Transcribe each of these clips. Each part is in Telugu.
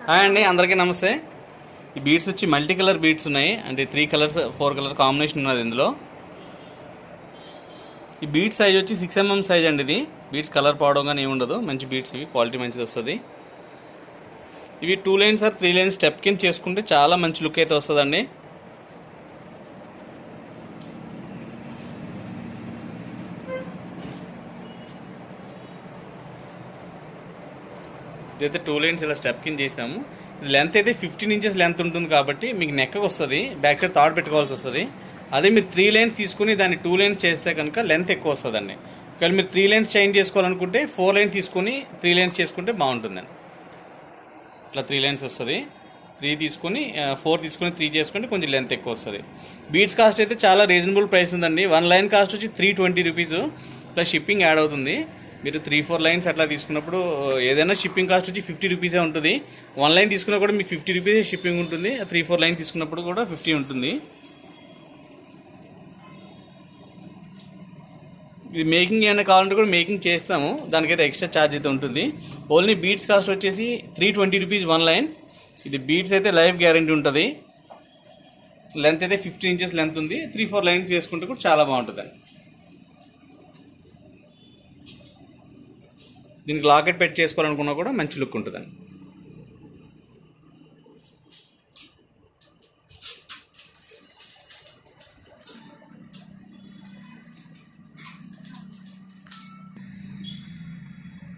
హాయ్ అండి, అందరికీ నమస్తే. ఈ బీడ్స్ వచ్చి మల్టీ కలర్ బీడ్స్ ఉన్నాయి. అంటే 3 కలర్స్ 4 కలర్ కాంబినేషన్ ఉన్నది ఇందులో. ఈ బీడ్స్ సైజ్ వచ్చి 6 mm సైజ్ అండి. ఇది బీడ్స్ కలర్ పోవడం కానీ ఏమి ఉండదు. మంచి బీడ్స్ ఇవి, క్వాలిటీ మంచిది వస్తుంది. ఇవి 2 లైన్స్ ఆర్ 3 లైన్స్ స్టెప్ కింద చేసుకుంటే చాలా మంచి లుక్ అయితే వస్తుందండి. ఇదైతే 2 లైన్స్ ఇలా స్టెప్ కింద చేసాము. లెంత్ అయితే 15 inches లెంత్ ఉంటుంది కాబట్టి మీకు నెక్ వస్తుంది, బ్యాక్ సైడ్ థాడ్ పెట్టుకోవాల్సి వస్తుంది. అదే మీరు 3 లైన్స్ తీసుకుని దాన్ని 2 లైన్స్ చేస్తే కనుక లెంత్ ఎక్కువ వస్తుందండి. ఒకవేళ మీరు 3 లైన్స్ చేంజ్ చేసుకోవాలనుకుంటే 4 లైన్స్ తీసుకుని 3 లైన్స్ చేసుకుంటే బాగుంటుందండి. ఇట్లా 3 లైన్స్ వస్తుంది. 3 తీసుకొని 4 తీసుకొని 3 చేసుకుంటే కొంచెం లెంత్ ఎక్కువ వస్తుంది. బీడ్స్ కాస్ట్ అయితే చాలా రీజనబుల్ ప్రైస్ ఉందండి. 1 లైన్ కాస్ట్ వచ్చి 320 రూపీస్ ప్లస్ షిప్పింగ్ యాడ్ అవుతుంది. మీరు 3-4 లైన్స్ అట్లా తీసుకున్నప్పుడు ఏదైనా షిప్పింగ్ కాస్ట్ వచ్చి 50 రూపీసే ఉంటుంది. 1 లైన్ తీసుకున్నా కూడా మీకు 50 రూపీసే షిప్పింగ్ ఉంటుంది. 3-4 లైన్ తీసుకున్నప్పుడు కూడా 50 ఉంటుంది. ఇది మేకింగ్ ఏమైనా కావాలంటే కూడా మేకింగ్ చేస్తాము, దానికైతే ఎక్స్ట్రా ఛార్జ్ అయితే ఉంటుంది. ఓన్లీ బీడ్స్ కాస్ట్ వచ్చేసి 320 రూపీస్ 1 లైన్. ఇది బీడ్స్ అయితే లైఫ్ గ్యారంటీ ఉంటుంది. లెంత్ అయితే 15 inches లెంత్ ఉంది. 3-4 లైన్స్ వేసుకుంటే కూడా చాలా బాగుంటుంది. దీనికి లాకెట్ పెట్టి చేసుకోవాలనుకున్నా కూడా మంచి లుక్ ఉంటుందండి.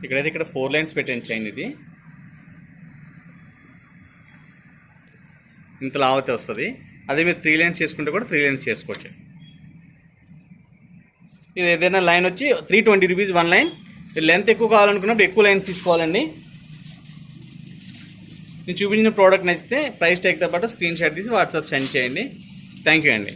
ఇక్కడైతే ఇక్కడ 4 లైన్స్ పెట్టాను చైన్. ఇది ఇంత లావతే వస్తుంది. అదే మీరు 3 లైన్స్ చేసుకుంటే కూడా 3 లైన్స్ చేసుకోవచ్చు. ఇది ఏదైనా లైన్ వచ్చి 320 రూపీస్ 1 లైన్. లెంత్ ఎక్కువ కావాలనుకున్నప్పుడు ఎక్కువ లైన్స్ తీసుకోవాలండి. నేను చూపించిన ప్రోడక్ట్ నచ్చితే ప్రైస్ ట్యాగ్తో పాటు స్క్రీన్ షాట్ తీసి వాట్సాప్ సెండ్ చేయండి. థ్యాంక్ యూ అండి.